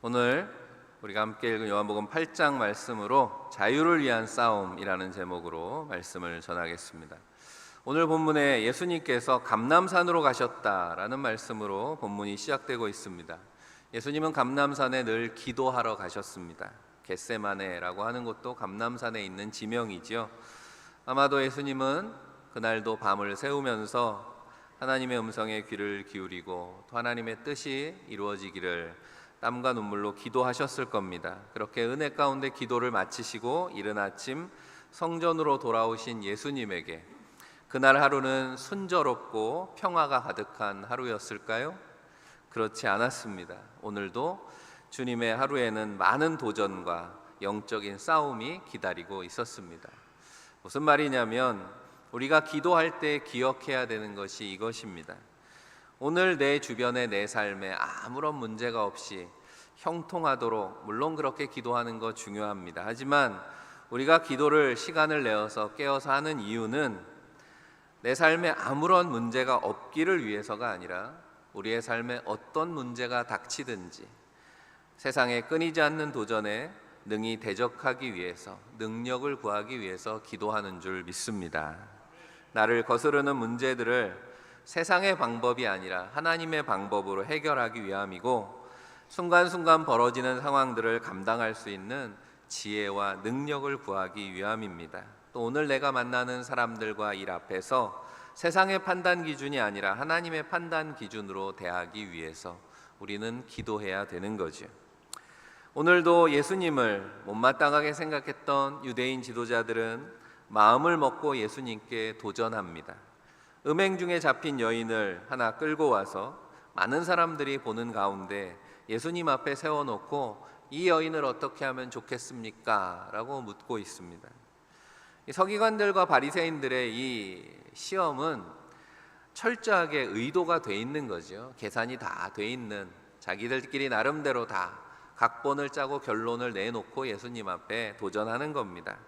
오늘 우리가 함께 읽은 요한복음 8장 말씀으로 자유를 위한 싸움이라는 제목으로 말씀을 전하겠습니다. 오늘 본문에 예수님께서 감람산으로 가셨다라는 말씀으로 본문이 시작되고 있습니다. 예수님은 감람산에 늘 기도하러 가셨습니다. 겟세마네라고 하는 곳도 감람산에 있는 지명이지요. 아마도 예수님은 그날도 밤을 새우면서 하나님의 음성에 귀를 기울이고 또 하나님의 뜻이 이루어지기를 땀과 눈물로 기도하셨을 겁니다. 그렇게 은혜 가운데 기도를 마치시고 이른 아침 성전으로 돌아오신 예수님에게 그날 하루는 순조롭고 평화가 가득한 하루였을까요? 그렇지 않았습니다. 오늘도 주님의 하루에는 많은 도전과 영적인 싸움이 기다리고 있었습니다. 무슨 말이냐면 우리가 기도할 때 기억해야 되는 것이 이것입니다. 오늘 내 주변의 내 삶에 아무런 문제가 없이 형통하도록, 물론 그렇게 기도하는 거 중요합니다. 하지만 우리가 기도를 시간을 내어서 깨어서 하는 이유는 내 삶에 아무런 문제가 없기를 위해서가 아니라 우리의 삶에 어떤 문제가 닥치든지 세상에 끊이지 않는 도전에 능히 대적하기 위해서, 능력을 구하기 위해서 기도하는 줄 믿습니다. 나를 거스르는 문제들을 세상의 방법이 아니라 하나님의 방법으로 해결하기 위함이고, 순간순간 벌어지는 상황들을 감당할 수 있는 지혜와 능력을 구하기 위함입니다. 또 오늘 내가 만나는 사람들과 일 앞에서 세상의 판단 기준이 아니라 하나님의 판단 기준으로 대하기 위해서 우리는 기도해야 되는 거죠. 오늘도 예수님을 못마땅하게 생각했던 유대인 지도자들은 마음을 먹고 예수님께 도전합니다. 음행 중에 잡힌 여인을 하나 끌고 와서 많은 사람들이 보는 가운데 예수님 앞에 세워놓고 이 여인을 어떻게 하면 좋겠습니까? 라고 묻고 있습니다. 서기관들과 바리새인들의 이 시험은 철저하게 의도가 돼 있는 거죠. 계산이 다 돼 있는, 자기들끼리 나름대로 다 각본을 짜고 결론을 내놓고 예수님 앞에 도전하는 겁니다.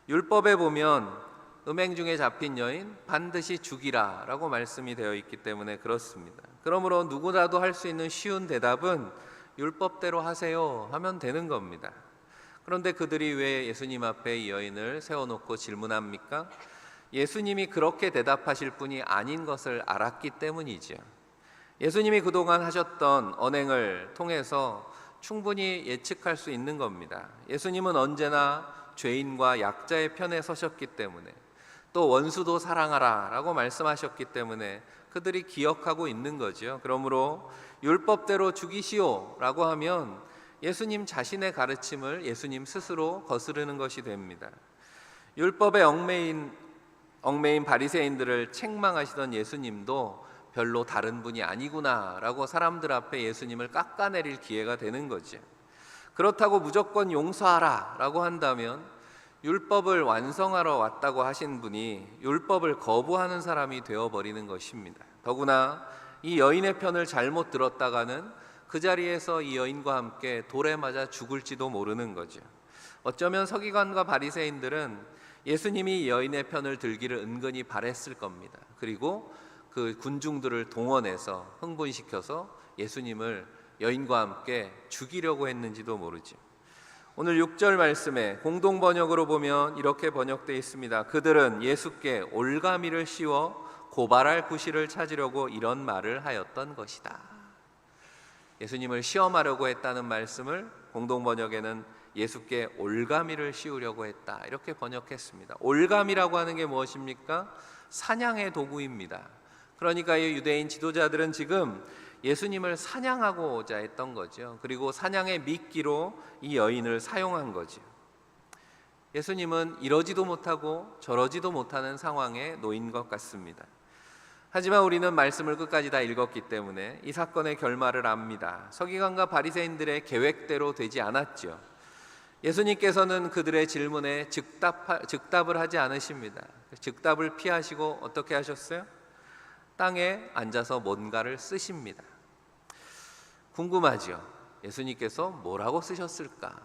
율법에 보면 음행 중에 잡힌 여인 반드시 죽이라 라고 말씀이 되어 있기 때문에 그렇습니다. 그러므로 누구라도 할 수 있는 쉬운 대답은 율법대로 하세요 하면 되는 겁니다. 그런데 그들이 왜 예수님 앞에 이 여인을 세워놓고 질문합니까? 예수님이 그렇게 대답하실 분이 아닌 것을 알았기 때문이죠. 예수님이 그동안 하셨던 언행을 통해서 충분히 예측할 수 있는 겁니다. 예수님은 언제나 죄인과 약자의 편에 서셨기 때문에, 또 원수도 사랑하라 라고 말씀하셨기 때문에 그들이 기억하고 있는 거죠. 그러므로 율법대로 죽이시오 라고 하면 예수님 자신의 가르침을 예수님 스스로 거스르는 것이 됩니다. 율법에 얽매인 바리새인들을 책망하시던 예수님도 별로 다른 분이 아니구나 라고 사람들 앞에 예수님을 깎아내릴 기회가 되는 거죠. 그렇다고 무조건 용서하라 라고 한다면 율법을 완성하러 왔다고 하신 분이 율법을 거부하는 사람이 되어버리는 것입니다. 더구나 이 여인의 편을 잘못 들었다가는 그 자리에서 이 여인과 함께 돌에 맞아 죽을지도 모르는 거죠. 어쩌면 서기관과 바리새인들은 예수님이 이 여인의 편을 들기를 은근히 바랬을 겁니다. 그리고 그 군중들을 동원해서 흥분시켜서 예수님을 여인과 함께 죽이려고 했는지도 모르죠. 오늘 6절 말씀에 공동 번역으로 보면 이렇게 번역되어 있습니다. 그들은 예수께 올가미를 씌워 고발할 구실을 찾으려고 이런 말을 하였던 것이다. 예수님을 시험하려고 했다는 말씀을 공동 번역에는 예수께 올가미를 씌우려고 했다 이렇게 번역했습니다. 올가미라고 하는 게 무엇입니까? 사냥의 도구입니다. 그러니까 이 유대인 지도자들은 지금 예수님을 사냥하고자 했던 거죠. 그리고 사냥의 미끼로 이 여인을 사용한 거죠. 예수님은 이러지도 못하고 저러지도 못하는 상황에 놓인 것 같습니다. 하지만 우리는 말씀을 끝까지 다 읽었기 때문에 이 사건의 결말을 압니다. 서기관과 바리새인들의 계획대로 되지 않았죠. 예수님께서는 그들의 질문에 즉답을 하지 않으십니다. 즉답을 피하시고 어떻게 하셨어요? 땅에 앉아서 뭔가를 쓰십니다. 궁금하죠? 예수님께서 뭐라고 쓰셨을까?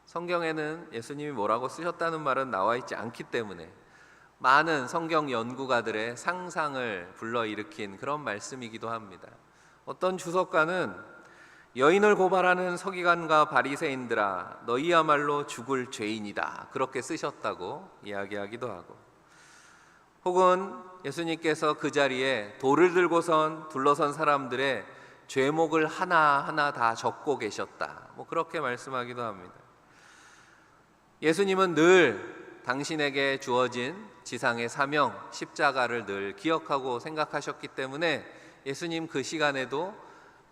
성경에는 예수님이 뭐라고 쓰셨다는 말은 나와 있지 않기 때문에 많은 성경 연구가들의 상상을 불러일으킨 그런 말씀이기도 합니다. 어떤 주석가는 여인을 고발하는 서기관과 바리새인들아 너희야말로 죽을 죄인이다, 그렇게 쓰셨다고 이야기하기도 하고, 혹은 예수님께서 그 자리에 돌을 들고선 둘러선 사람들의 죄목을 하나하나 다 적고 계셨다, 그렇게 말씀하기도 합니다. 예수님은 늘 당신에게 주어진 지상의 사명, 십자가를 늘 기억하고 생각하셨기 때문에 예수님 그 시간에도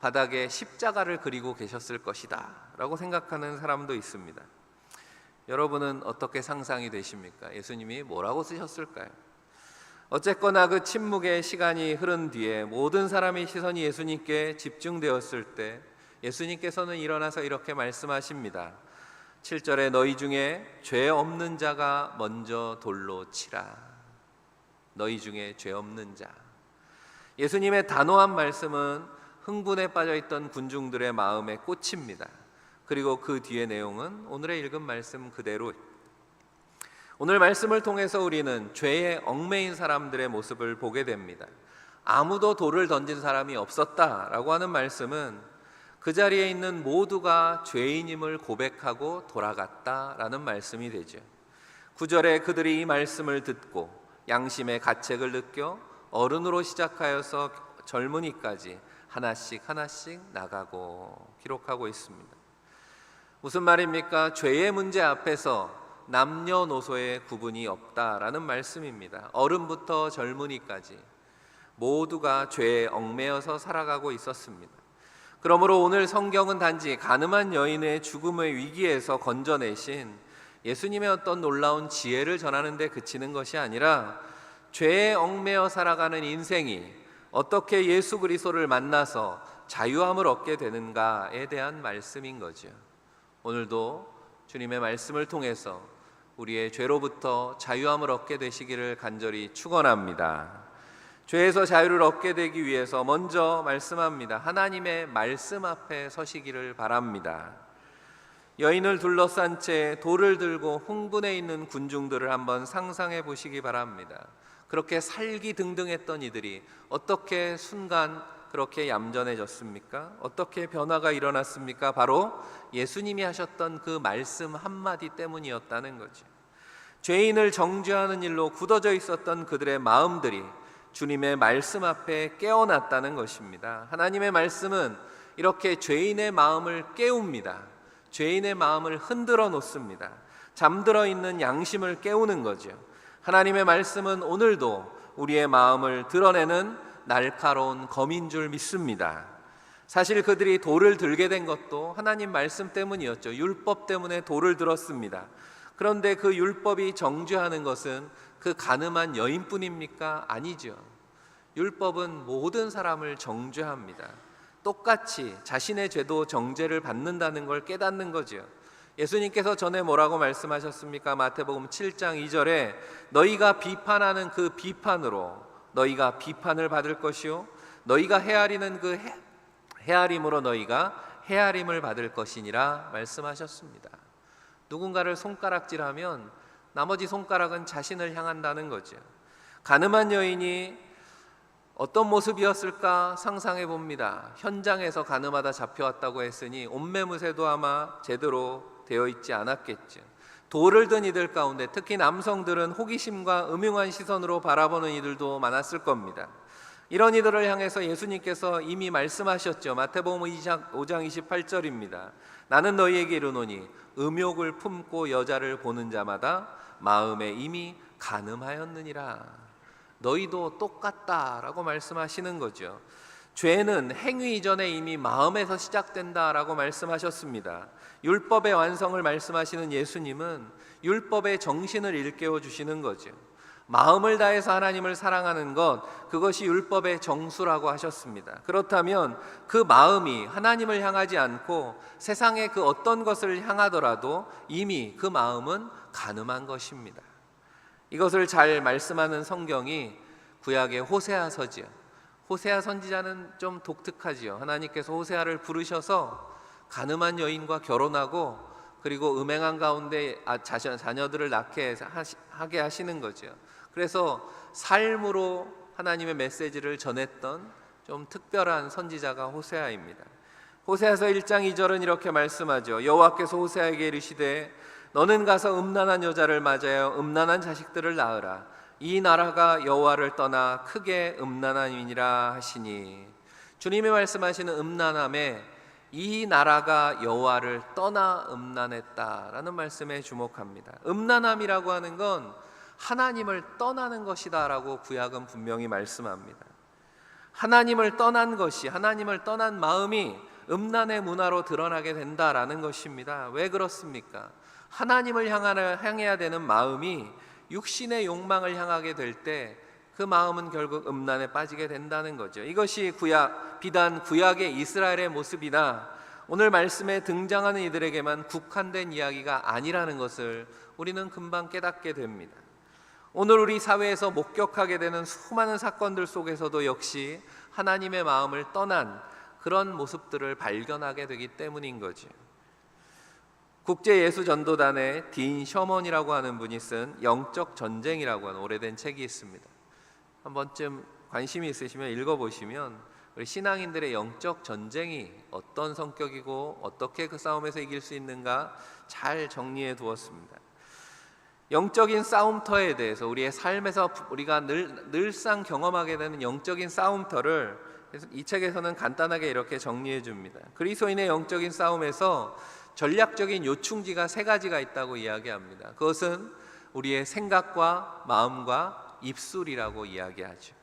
바닥에 십자가를 그리고 계셨을 것이다 라고 생각하는 사람도 있습니다. 여러분은 어떻게 상상이 되십니까? 예수님이 뭐라고 쓰셨을까요? 어쨌거나 그 침묵의 시간이 흐른 뒤에 모든 사람의 시선이 예수님께 집중되었을 때 예수님께서는 일어나서 이렇게 말씀하십니다. 7절에 너희 중에 죄 없는 자가 먼저 돌로 치라. 너희 중에 죄 없는 자. 예수님의 단호한 말씀은 흥분에 빠져있던 군중들의 마음에 꽂힙니다. 그리고 그 뒤의 내용은 오늘의 읽은 말씀 그대로. 오늘 말씀을 통해서 우리는 죄에 얽매인 사람들의 모습을 보게 됩니다. 아무도 돌을 던진 사람이 없었다라고 하는 말씀은 그 자리에 있는 모두가 죄인임을 고백하고 돌아갔다라는 말씀이 되죠. 9절에 그들이 이 말씀을 듣고 양심의 가책을 느껴 어른으로 시작하여서 젊은이까지 하나씩 하나씩 나가고 기록하고 있습니다. 무슨 말입니까? 죄의 문제 앞에서 남녀노소의 구분이 없다라는 말씀입니다. 어른부터 젊은이까지 모두가 죄에 얽매여서 살아가고 있었습니다. 그러므로 오늘 성경은 단지 가늠한 여인의 죽음의 위기에서 건져내신 예수님의 어떤 놀라운 지혜를 전하는 데 그치는 것이 아니라 죄에 얽매여 살아가는 인생이 어떻게 예수 그리스도를 만나서 자유함을 얻게 되는가에 대한 말씀인 거죠. 오늘도 주님의 말씀을 통해서 우리의 죄로부터 자유함을 얻게 되시기를 간절히 축원합니다. 죄에서 자유를 얻게 되기 위해서 먼저 말씀합니다. 하나님의 말씀 앞에 서시기를 바랍니다. 여인을 둘러싼 채 돌을 들고 흥분해 있는 군중들을 한번 상상해 보시기 바랍니다. 그렇게 살기등등했던 이들이 어떻게 순간 그렇게 얌전해졌습니까? 어떻게 변화가 일어났습니까? 바로 예수님이 하셨던 그 말씀 한마디 때문이었다는 거죠. 죄인을 정죄하는 일로 굳어져 있었던 그들의 마음들이 주님의 말씀 앞에 깨어났다는 것입니다. 하나님의 말씀은 이렇게 죄인의 마음을 깨웁니다. 죄인의 마음을 흔들어 놓습니다. 잠들어 있는 양심을 깨우는 거죠. 하나님의 말씀은 오늘도 우리의 마음을 드러내는 날카로운 검인 줄 믿습니다. 사실 그들이 돌을 들게 된 것도 하나님 말씀 때문이었죠. 율법 때문에 돌을 들었습니다. 그런데 그 율법이 정죄하는 것은 그 가늠한 여인뿐입니까? 아니죠. 율법은 모든 사람을 정죄합니다. 똑같이 자신의 죄도 정죄를 받는다는 걸 깨닫는 거죠. 예수님께서 전에 뭐라고 말씀하셨습니까? 마태복음 7장 2절에 너희가 비판하는 그 비판으로 너희가 비판을 받을 것이요 너희가 헤아리는 그 헤아림으로 너희가 헤아림을 받을 것이니라 말씀하셨습니다. 누군가를 손가락질하면 나머지 손가락은 자신을 향한다는 거죠. 가늠한 여인이 어떤 모습이었을까 상상해 봅니다. 현장에서 가늠하다 잡혀왔다고 했으니 옷매무새도 아마 제대로 되어 있지 않았겠죠. 돌을 든 이들 가운데 특히 남성들은 호기심과 음흉한 시선으로 바라보는 이들도 많았을 겁니다. 이런 이들을 향해서 예수님께서 이미 말씀하셨죠. 마태복음 5장 28절입니다. 나는 너희에게 이르노니 음욕을 품고 여자를 보는 자마다 마음에 이미 간음하였느니라. 너희도 똑같다라고 말씀하시는 거죠. 죄는 행위 이전에 이미 마음에서 시작된다라고 말씀하셨습니다. 율법의 완성을 말씀하시는 예수님은 율법의 정신을 일깨워 주시는 거죠. 마음을 다해서 하나님을 사랑하는 것, 그것이 율법의 정수라고 하셨습니다. 그렇다면 그 마음이 하나님을 향하지 않고 세상의 그 어떤 것을 향하더라도 이미 그 마음은 간음한 것입니다. 이것을 잘 말씀하는 성경이 구약의 호세아서지요. 호세아 선지자는 좀 독특하지요. 하나님께서 호세아를 부르셔서 가늠한 여인과 결혼하고 그리고 음행한 가운데 자녀들을 낳게 하게 하시는 거죠. 그래서 삶으로 하나님의 메시지를 전했던 좀 특별한 선지자가 호세아입니다. 호세아서 1장 2절은 이렇게 말씀하죠. 여호와께서 호세아에게 이르시되 너는 가서 음란한 여자를 맞아요 음란한 자식들을 낳으라. 이 나라가 여호와를 떠나 크게 음란함이니라 하시니, 주님이 말씀하시는 음란함에 이 나라가 여호와를 떠나 음란했다라는 말씀에 주목합니다. 음란함이라고 하는 건 하나님을 떠나는 것이다라고 구약은 분명히 말씀합니다. 하나님을 떠난 것이, 하나님을 떠난 마음이 음란의 문화로 드러나게 된다라는 것입니다. 왜 그렇습니까? 하나님을 향해야 되는 마음이 육신의 욕망을 향하게 될 때 그 마음은 결국 음란에 빠지게 된다는 거죠. 이것이 비단 구약의 이스라엘의 모습이나 오늘 말씀에 등장하는 이들에게만 국한된 이야기가 아니라는 것을 우리는 금방 깨닫게 됩니다. 오늘 우리 사회에서 목격하게 되는 수많은 사건들 속에서도 역시 하나님의 마음을 떠난 그런 모습들을 발견하게 되기 때문인 거죠. 국제예수전도단의 딘 셔먼이라고 하는 분이 쓴 영적 전쟁이라고 하는 오래된 책이 있습니다. 한 번쯤 관심이 있으시면 읽어보시면 우리 신앙인들의 영적 전쟁이 어떤 성격이고 어떻게 그 싸움에서 이길 수 있는가 잘 정리해 두었습니다. 영적인 싸움터에 대해서 우리의 삶에서 우리가 늘상 경험하게 되는 영적인 싸움터를 이 책에서는 간단하게 이렇게 정리해 줍니다. 그리스도인의 영적인 싸움에서 전략적인 요충지가 3가지가 있다고 이야기합니다. 그것은 우리의 생각과 마음과 입술이라고 이야기하죠.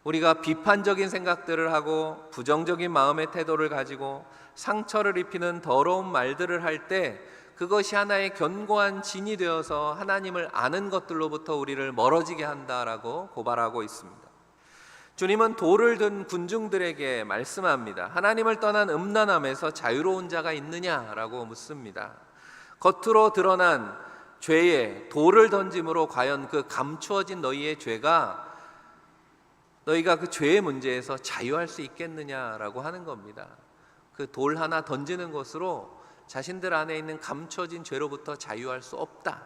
우리가 비판적인 생각들을 하고 부정적인 마음의 태도를 가지고 상처를 입히는 더러운 말들을 할 때 그것이 하나의 견고한 진이 되어서 하나님을 아는 것들로부터 우리를 멀어지게 한다라고 고발하고 있습니다. 주님은 돌을 든 군중들에게 말씀합니다. 하나님을 떠난 음란함에서 자유로운 자가 있느냐라고 묻습니다. 겉으로 드러난 죄에 돌을 던짐으로 과연 그 감추어진 너희의 죄가 너희가 그 죄의 문제에서 자유할 수 있겠느냐라고 하는 겁니다. 그 돌 하나 던지는 것으로 자신들 안에 있는 감춰진 죄로부터 자유할 수 없다.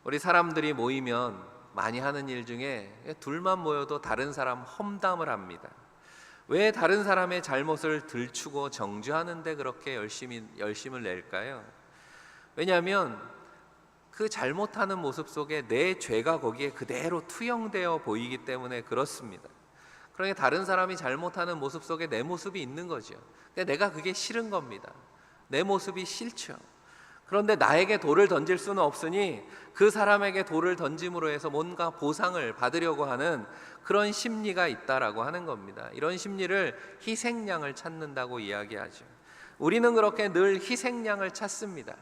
우리 사람들이 모이면 많이 하는 일 중에 둘만 모여도 다른 사람 험담을 합니다. 왜 다른 사람의 잘못을 들추고 정죄하는데 그렇게 열심을 낼까요? 왜냐하면 그 잘못하는 모습 속에 내 죄가 거기에 그대로 투영되어 보이기 때문에 그렇습니다. 그러니까 다른 사람이 잘못하는 모습 속에 내 모습이 있는 거죠. 그러니까 내가 그게 싫은 겁니다. 내 모습이 싫죠. 그런데 나에게 돌을 던질 수는 없으니 그 사람에게 돌을 던짐으로 해서 뭔가 보상을 받으려고 하는 그런 심리가 있다라고 하는 겁니다. 이런 심리를 희생양을 찾는다고 이야기하죠. 우리는 그렇게 늘 희생양을 찾습니다.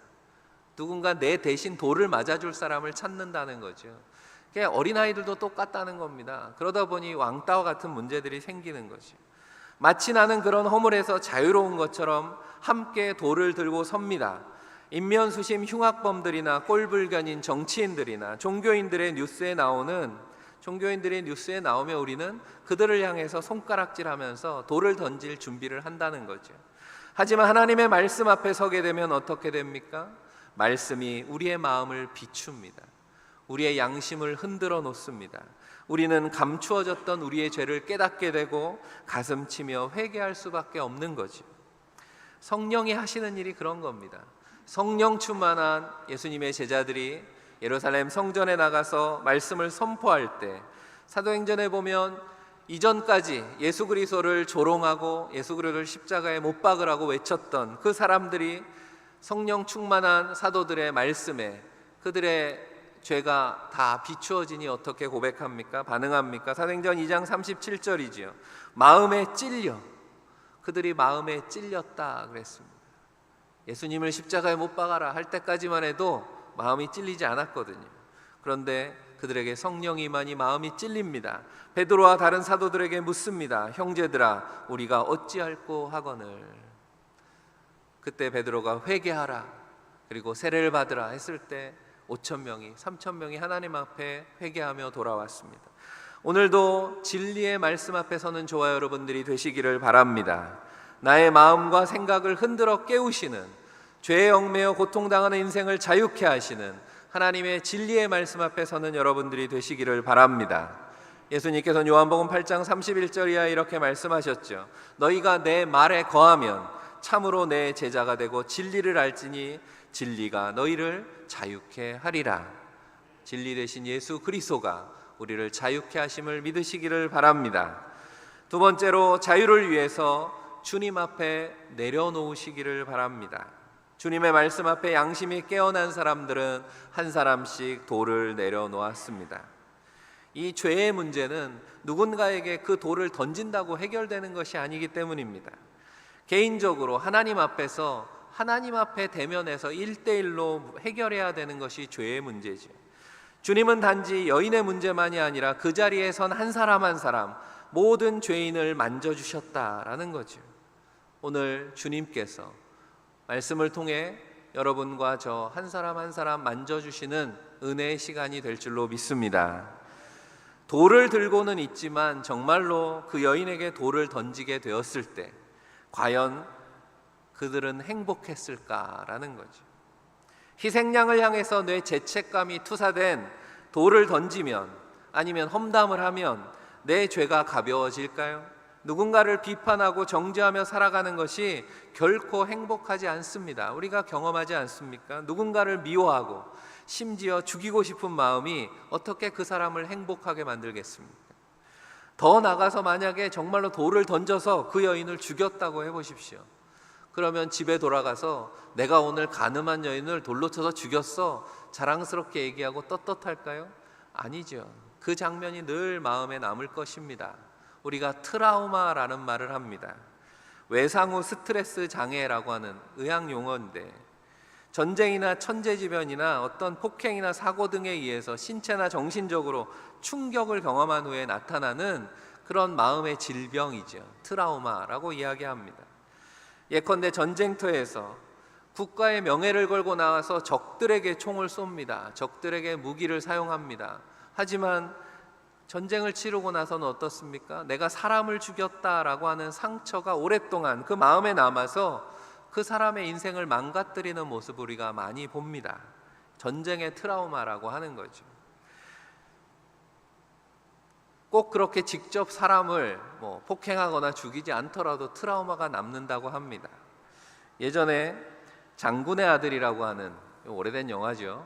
누군가 내 대신 돌을 맞아줄 사람을 찾는다는 거죠. 어린아이들도 똑같다는 겁니다. 그러다 보니 왕따와 같은 문제들이 생기는 거죠. 마치 나는 그런 허물에서 자유로운 것처럼 함께 돌을 들고 섭니다. 인면수심 흉악범들이나 꼴불견인 정치인들이나 종교인들의 뉴스에 나오면 우리는 그들을 향해서 손가락질하면서 돌을 던질 준비를 한다는 거죠. 하지만 하나님의 말씀 앞에 서게 되면 어떻게 됩니까? 말씀이 우리의 마음을 비춥니다. 우리의 양심을 흔들어 놓습니다. 우리는 감추어졌던 우리의 죄를 깨닫게 되고 가슴치며 회개할 수밖에 없는 거죠. 성령이 하시는 일이 그런 겁니다. 성령 충만한 예수님의 제자들이 예루살렘 성전에 나가서 말씀을 선포할 때 사도행전에 보면 이전까지 예수 그리스도를 조롱하고 예수 그리스도를 십자가에 못 박으라고 외쳤던 그 사람들이 성령 충만한 사도들의 말씀에 그들의 죄가 다 비추어지니 어떻게 고백합니까? 반응합니까? 사도행전 2장 37절이지요. 마음에 찔려, 그들이 마음에 찔렸다 그랬습니다. 예수님을 십자가에 못 박아라 할 때까지만 해도 마음이 찔리지 않았거든요. 그런데 그들에게 성령이 임하니 마음이 찔립니다. 베드로와 다른 사도들에게 묻습니다. 형제들아, 우리가 어찌할꼬 하거늘. 그때 베드로가 회개하라 그리고 세례를 받으라 했을 때 5,000명이 3,000명이 하나님 앞에 회개하며 돌아왔습니다. 오늘도 진리의 말씀 앞에 서는 저와 여러분들이 되시기를 바랍니다. 나의 마음과 생각을 흔들어 깨우시는, 죄에 얽매여 고통당하는 인생을 자유케 하시는 하나님의 진리의 말씀 앞에 서는 여러분들이 되시기를 바랍니다. 예수님께서는 요한복음 8장 31절 이하에 이렇게 말씀하셨죠. 너희가 내 말에 거하면 참으로 내 제자가 되고 진리를 알지니 진리가 너희를 자유케 하리라. 진리 되신 예수 그리스도가 우리를 자유케 하심을 믿으시기를 바랍니다. 두 번째로 자유를 위해서 주님 앞에 내려놓으시기를 바랍니다. 주님의 말씀 앞에 양심이 깨어난 사람들은 한 사람씩 돌을 내려놓았습니다. 이 죄의 문제는 누군가에게 그 돌을 던진다고 해결되는 것이 아니기 때문입니다. 개인적으로 하나님 앞에서 하나님 앞에 대면해서 1대1로 해결해야 되는 것이 죄의 문제죠. 주님은 단지 여인의 문제만이 아니라 그 자리에 선 한 사람 한 사람 모든 죄인을 만져주셨다라는 거죠. 오늘 주님께서 말씀을 통해 여러분과 저 한 사람 한 사람 만져주시는 은혜의 시간이 될 줄로 믿습니다. 돌을 들고는 있지만 정말로 그 여인에게 돌을 던지게 되었을 때 과연 그들은 행복했을까라는 거죠. 희생양을 향해서 내 죄책감이 투사된 돌을 던지면, 아니면 험담을 하면 내 죄가 가벼워질까요? 누군가를 비판하고 정죄하며 살아가는 것이 결코 행복하지 않습니다. 우리가 경험하지 않습니까? 누군가를 미워하고 심지어 죽이고 싶은 마음이 어떻게 그 사람을 행복하게 만들겠습니까? 더 나가서 만약에 정말로 돌을 던져서 그 여인을 죽였다고 해보십시오. 그러면 집에 돌아가서 내가 오늘 가늠한 여인을 돌로 쳐서 죽였어 자랑스럽게 얘기하고 떳떳할까요? 아니죠. 그 장면이 늘 마음에 남을 것입니다. 우리가 트라우마라는 말을 합니다. 외상 후 스트레스 장애라고 하는 의학 용어인데, 전쟁이나 천재지변이나 어떤 폭행이나 사고 등에 의해서 신체나 정신적으로 충격을 경험한 후에 나타나는 그런 마음의 질병이죠. 트라우마라고 이야기합니다. 예컨대 전쟁터에서 국가의 명예를 걸고 나와서 적들에게 총을 쏩니다. 적들에게 무기를 사용합니다. 하지만 전쟁을 치르고 나서는 어떻습니까? 내가 사람을 죽였다라고 하는 상처가 오랫동안 그 마음에 남아서 그 사람의 인생을 망가뜨리는 모습을 우리가 많이 봅니다. 전쟁의 트라우마라고 하는 거죠. 꼭 그렇게 직접 사람을 폭행하거나 죽이지 않더라도 트라우마가 남는다고 합니다. 예전에 장군의 아들이라고 하는 오래된 영화죠.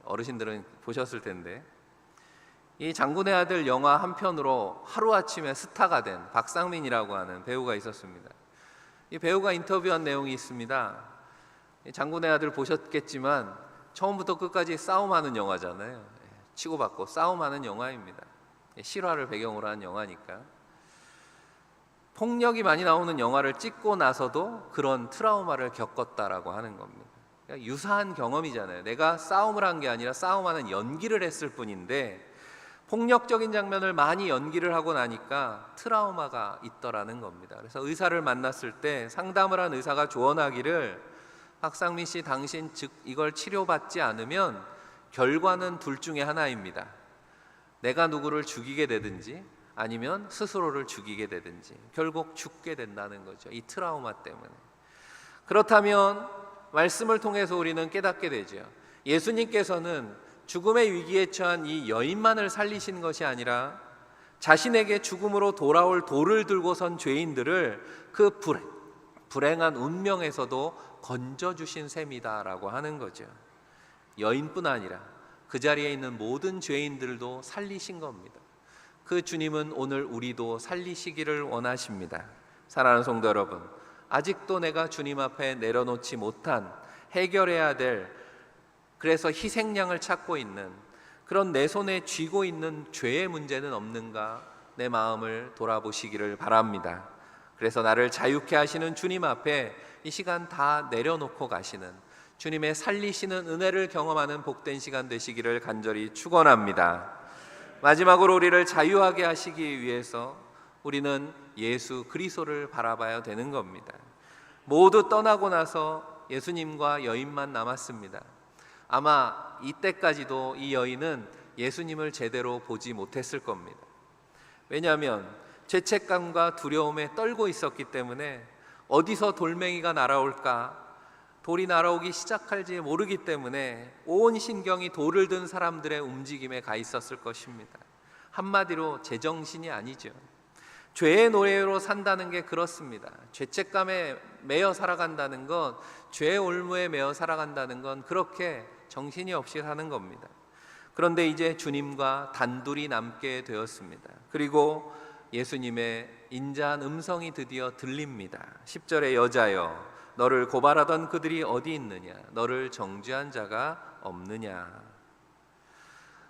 어르신들은 보셨을 텐데, 이 장군의 아들 영화 한 편으로 하루아침에 스타가 된 박상민이라고 하는 배우가 있었습니다. 이 배우가 인터뷰한 내용이 있습니다. 장군의 아들 보셨겠지만 처음부터 끝까지 싸움하는 영화잖아요. 치고받고 싸움하는 영화입니다. 실화를 배경으로 한 영화니까. 폭력이 많이 나오는 영화를 찍고 나서도 그런 트라우마를 겪었다라고 하는 겁니다. 그러니까 유사한 경험이잖아요. 내가 싸움을 한 게 아니라 싸움하는 연기를 했을 뿐인데 폭력적인 장면을 많이 연기를 하고 나니까 트라우마가 있더라는 겁니다. 그래서 의사를 만났을 때 상담을 한 의사가 조언하기를, 박상민 씨, 당신 즉 이걸 치료받지 않으면 결과는 둘 중에 하나입니다. 내가 누구를 죽이게 되든지 아니면 스스로를 죽이게 되든지 결국 죽게 된다는 거죠. 이 트라우마 때문에. 그렇다면 말씀을 통해서 우리는 깨닫게 되죠. 예수님께서는 죽음의 위기에 처한 이 여인만을 살리신 것이 아니라 자신에게 죽음으로 돌아올 돌을 들고 선 죄인들을 그 불행한 운명에서도 건져주신 셈이다라고 하는 거죠. 여인뿐 아니라 그 자리에 있는 모든 죄인들도 살리신 겁니다. 그 주님은 오늘 우리도 살리시기를 원하십니다. 사랑하는 성도 여러분, 아직도 내가 주님 앞에 내려놓지 못한, 해결해야 될, 그래서 희생양을 찾고 있는, 그런 내 손에 쥐고 있는 죄의 문제는 없는가? 내 마음을 돌아보시기를 바랍니다. 그래서 나를 자유케 하시는 주님 앞에 이 시간 다 내려놓고 가시는, 주님의 살리시는 은혜를 경험하는 복된 시간 되시기를 간절히 축원합니다. 마지막으로 우리를 자유하게 하시기 위해서 우리는 예수 그리스도를 바라봐야 되는 겁니다. 모두 떠나고 나서 예수님과 여인만 남았습니다. 아마 이때까지도 이 여인은 예수님을 제대로 보지 못했을 겁니다. 왜냐하면 죄책감과 두려움에 떨고 있었기 때문에 어디서 돌멩이가 날아올까, 돌이 날아오기 시작할지 모르기 때문에 온 신경이 돌을 든 사람들의 움직임에 가 있었을 것입니다. 한마디로 제정신이 아니죠. 죄의 노예로 산다는 게 그렇습니다. 죄책감에 매여 살아간다는 것, 죄의 올무에 매여 살아간다는 건 그렇게 정신이 없이 사는 겁니다. 그런데 이제 주님과 단둘이 남게 되었습니다. 그리고 예수님의 인자한 음성이 드디어 들립니다. 10절에 여자여 너를 고발하던 그들이 어디 있느냐, 너를 정죄한 자가 없느냐.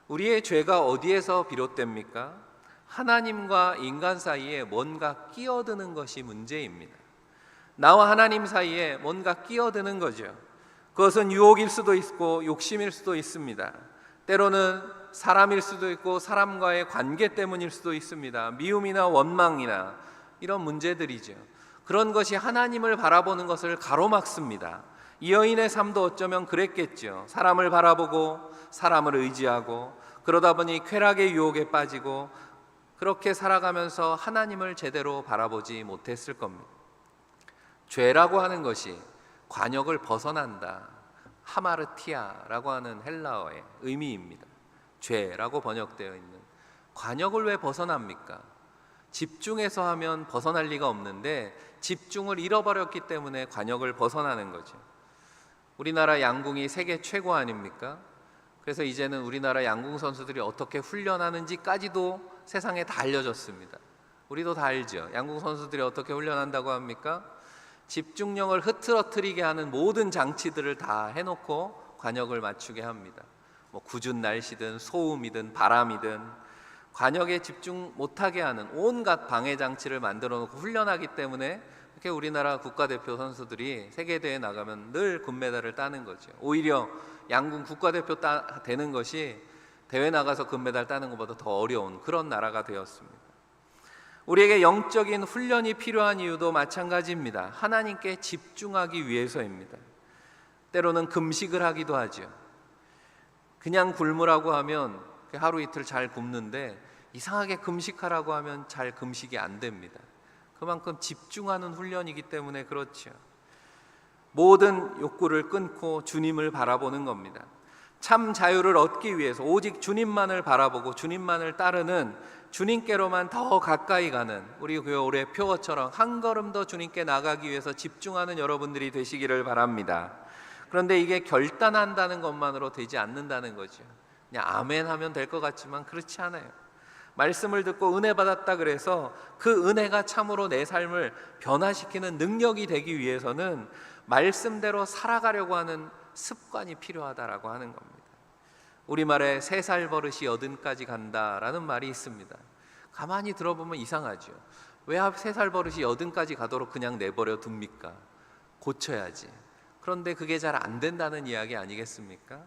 우리의 죄가 어디에서 비롯됩니까? 하나님과 인간 사이에 뭔가 끼어드는 것이 문제입니다. 나와 하나님 사이에 뭔가 끼어드는 거죠. 그것은 유혹일 수도 있고 욕심일 수도 있습니다. 때로는 사람일 수도 있고 사람과의 관계 때문일 수도 있습니다. 미움이나 원망이나 이런 문제들이죠. 그런 것이 하나님을 바라보는 것을 가로막습니다. 이 여인의 삶도 어쩌면 그랬겠죠. 사람을 바라보고 사람을 의지하고 그러다 보니 쾌락의 유혹에 빠지고 그렇게 살아가면서 하나님을 제대로 바라보지 못했을 겁니다. 죄라고 하는 것이 관역을 벗어난다, 하마르티아라고 하는 헬라어의 의미입니다. 죄라고 번역되어 있는 관역을 왜 벗어납니까? 집중해서 하면 벗어날 리가 없는데 집중을 잃어버렸기 때문에 관역을 벗어나는 거죠. 우리나라 양궁이 세계 최고 아닙니까? 그래서 이제는 우리나라 양궁 선수들이 어떻게 훈련하는지까지도 세상에 다 알려졌습니다. 우리도 다 알죠. 양궁 선수들이 어떻게 훈련한다고 합니까? 집중력을 흐트러뜨리게 하는 모든 장치들을 다 해놓고 관역을 맞추게 합니다. 뭐 궂은 날씨든 소음이든 바람이든 관역에 집중 못하게 하는 온갖 방해 장치를 만들어 놓고 훈련하기 때문에 이렇게 우리나라 국가대표 선수들이 세계대회에 나가면 늘 금메달을 따는 거죠. 오히려 양궁 국가대표 되는 것이 대회 나가서 금메달 따는 것보다 더 어려운 그런 나라가 되었습니다. 우리에게 영적인 훈련이 필요한 이유도 마찬가지입니다. 하나님께 집중하기 위해서입니다. 때로는 금식을 하기도 하죠. 그냥 굶으라고 하면 하루 이틀 잘 굶는데 이상하게 금식하라고 하면 잘 금식이 안 됩니다. 그만큼 집중하는 훈련이기 때문에 그렇죠. 모든 욕구를 끊고 주님을 바라보는 겁니다. 참 자유를 얻기 위해서 오직 주님만을 바라보고 주님만을 따르는, 주님께로만 더 가까이 가는 우리 교회 올해 표어처럼 한 걸음 더 주님께 나가기 위해서 집중하는 여러분들이 되시기를 바랍니다. 그런데 이게 결단한다는 것만으로 되지 않는다는 거죠. 그냥 아멘 하면 될 것 같지만 그렇지 않아요. 말씀을 듣고 은혜 받았다 그래서 그 은혜가 참으로 내 삶을 변화시키는 능력이 되기 위해서는 말씀대로 살아가려고 하는 습관이 필요하다라고 하는 겁니다. 우리말에 3살 버릇이 80까지 간다라는 말이 있습니다. 가만히 들어보면 이상하죠. 왜 3살 버릇이 80까지 가도록 그냥 내버려 둡니까? 고쳐야지. 그런데 그게 잘 안 된다는 이야기 아니겠습니까?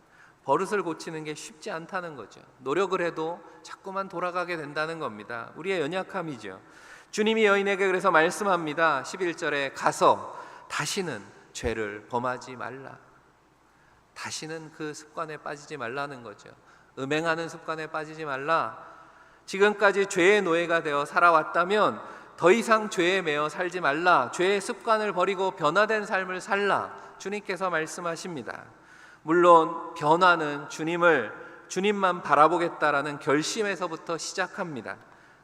버릇을 고치는 게 쉽지 않다는 거죠. 노력을 해도 자꾸만 돌아가게 된다는 겁니다. 우리의 연약함이죠. 주님이 여인에게 그래서 말씀합니다. 11절에 가서 다시는 죄를 범하지 말라. 다시는 그 습관에 빠지지 말라는 거죠. 음행하는 습관에 빠지지 말라. 지금까지 죄의 노예가 되어 살아왔다면 더 이상 죄에 매여 살지 말라. 죄의 습관을 버리고 변화된 삶을 살라. 주님께서 말씀하십니다. 물론 변화는 주님만 바라보겠다라는 결심에서부터 시작합니다.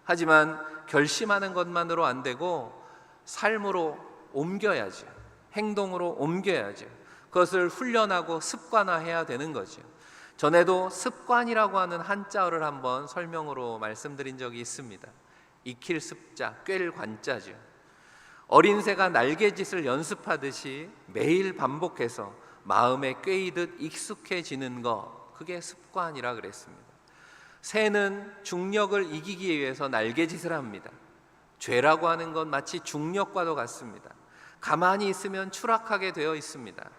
하지만 결심하는 것만으로 안 되고 삶으로 옮겨야죠. 행동으로 옮겨야죠. 그것을 훈련하고 습관화해야 되는 거죠. 전에도 습관이라고 하는 한자어를 한번 설명으로 말씀드린 적이 있습니다. 익힐 습자, 꿰를 관자죠. 어린 새가 날개짓을 연습하듯이 매일 반복해서 마음에 꿰이듯 익숙해지는 것, 그게 습관이라 그랬습니다. 새는 중력을 이기기 위해서 날개짓을 합니다. 죄라고 하는 건 마치 중력과도 같습니다. 가만히 있으면 추락하게 되어 있습니다.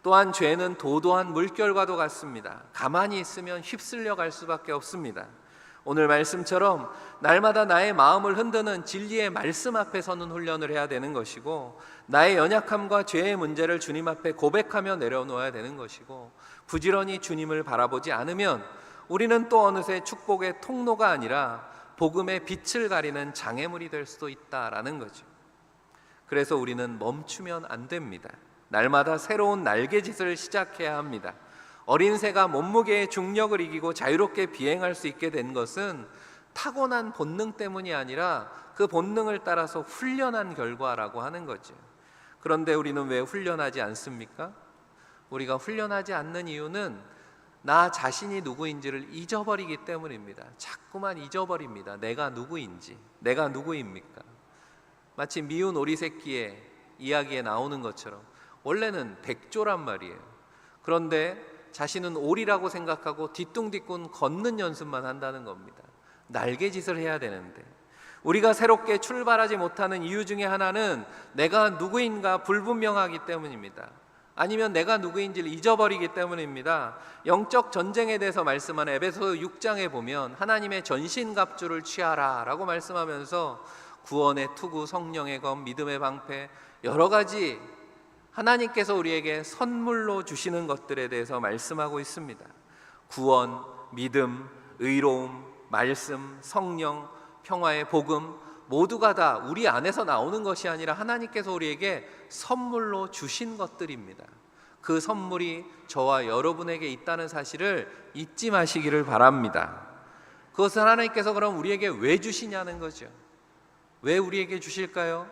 또한 죄는 도도한 물결과도 같습니다. 가만히 있으면 휩쓸려 갈 수밖에 없습니다. 오늘 말씀처럼 날마다 나의 마음을 흔드는 진리의 말씀 앞에 서는 훈련을 해야 되는 것이고, 나의 연약함과 죄의 문제를 주님 앞에 고백하며 내려놓아야 되는 것이고, 부지런히 주님을 바라보지 않으면 우리는 또 어느새 축복의 통로가 아니라 복음의 빛을 가리는 장애물이 될 수도 있다라는 거죠. 그래서 우리는 멈추면 안 됩니다. 날마다 새로운 날개짓을 시작해야 합니다. 어린 새가 몸무게의 중력을 이기고 자유롭게 비행할 수 있게 된 것은 타고난 본능 때문이 아니라 그 본능을 따라서 훈련한 결과라고 하는 거죠. 그런데 우리는 왜 훈련하지 않습니까? 우리가 훈련하지 않는 이유는 나 자신이 누구인지를 잊어버리기 때문입니다. 자꾸만 잊어버립니다. 내가 누구인지, 내가 누구입니까? 마치 미운 오리 새끼의 이야기에 나오는 것처럼 원래는 백조란 말이에요. 그런데 자신은 오리라고 생각하고 뒤뚱뒤뚱 걷는 연습만 한다는 겁니다. 날개짓을 해야 되는데 우리가 새롭게 출발하지 못하는 이유 중에 하나는 내가 누구인가 불분명하기 때문입니다. 아니면 내가 누구인지를 잊어버리기 때문입니다. 영적 전쟁에 대해서 말씀하는 에베소 6장에 보면 하나님의 전신갑주를 취하라 라고 말씀하면서 구원의 투구, 성령의 검, 믿음의 방패, 여러 가지 하나님께서 우리에게 선물로 주시는 것들에 대해서 말씀하고 있습니다. 구원, 믿음, 의로움, 말씀, 성령, 평화의 복음 모두가 다 우리 안에서 나오는 것이 아니라 하나님께서 우리에게 선물로 주신 것들입니다. 그 선물이 저와 여러분에게 있다는 사실을 잊지 마시기를 바랍니다. 그것을 하나님께서 그럼 우리에게 왜 주시냐는 거죠. 왜 우리에게 주실까요?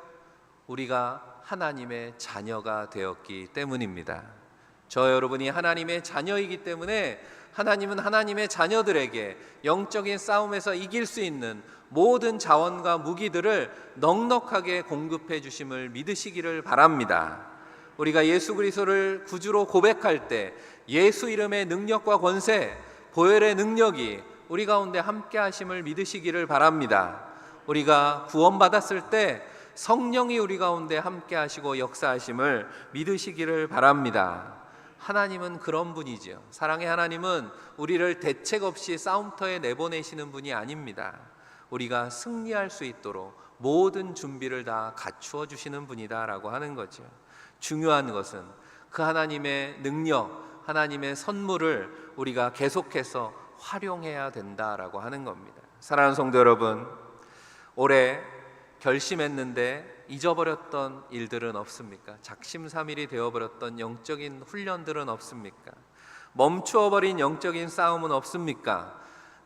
우리가 하나님의 자녀가 되었기 때문입니다. 저 여러분이 하나님의 자녀이기 때문에 하나님은 하나님의 자녀들에게 영적인 싸움에서 이길 수 있는 모든 자원과 무기들을 넉넉하게 공급해 주심을 믿으시기를 바랍니다. 우리가 예수 그리스도를 구주로 고백할 때 예수 이름의 능력과 권세, 보혈의 능력이 우리 가운데 함께 하심을 믿으시기를 바랍니다. 우리가 구원받았을 때 성령이 우리 가운데 함께 하시고 역사하심을 믿으시기를 바랍니다. 하나님은 그런 분이죠. 사랑의 하나님은 우리를 대책 없이 싸움터에 내보내시는 분이 아닙니다. 우리가 승리할 수 있도록 모든 준비를 다 갖추어 주시는 분이다라고 하는 거죠. 중요한 것은 그 하나님의 능력, 하나님의 선물을 우리가 계속해서 활용해야 된다라고 하는 겁니다. 사랑하는 성도 여러분, 올해 결심했는데 잊어버렸던 일들은 없습니까? 작심삼일이 되어버렸던 영적인 훈련들은 없습니까? 멈추어버린 영적인 싸움은 없습니까?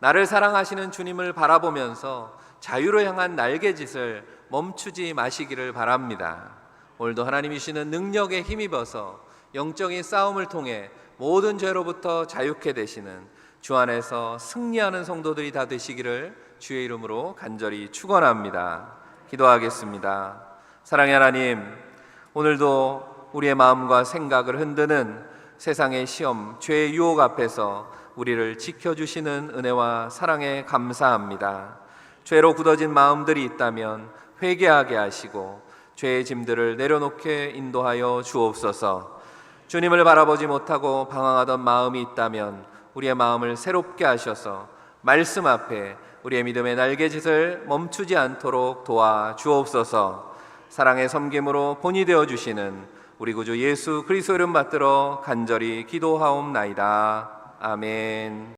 나를 사랑하시는 주님을 바라보면서 자유로 향한 날개짓을 멈추지 마시기를 바랍니다. 오늘도 하나님이 주시는 능력에 힘입어서 영적인 싸움을 통해 모든 죄로부터 자유케 되시는 주 안에서 승리하는 성도들이 다 되시기를 주의 이름으로 간절히 축원합니다. 기도하겠습니다. 사랑의 하나님, 오늘도 우리의 마음과 생각을 흔드는 세상의 시험, 죄의 유혹 앞에서 우리를 지켜주시는 은혜와 사랑에 감사합니다. 죄로 굳어진 마음들이 있다면 회개하게 하시고 죄의 짐들을 내려놓게 인도하여 주옵소서. 주님을 바라보지 못하고 방황하던 마음이 있다면 우리의 마음을 새롭게 하셔서 말씀 앞에 우리의 믿음의 날개짓을 멈추지 않도록 도와 주옵소서. 사랑의 섬김으로 본이 되어 주시는 우리 구주 예수 그리스도 이름 받들어 간절히 기도하옵나이다. 아멘.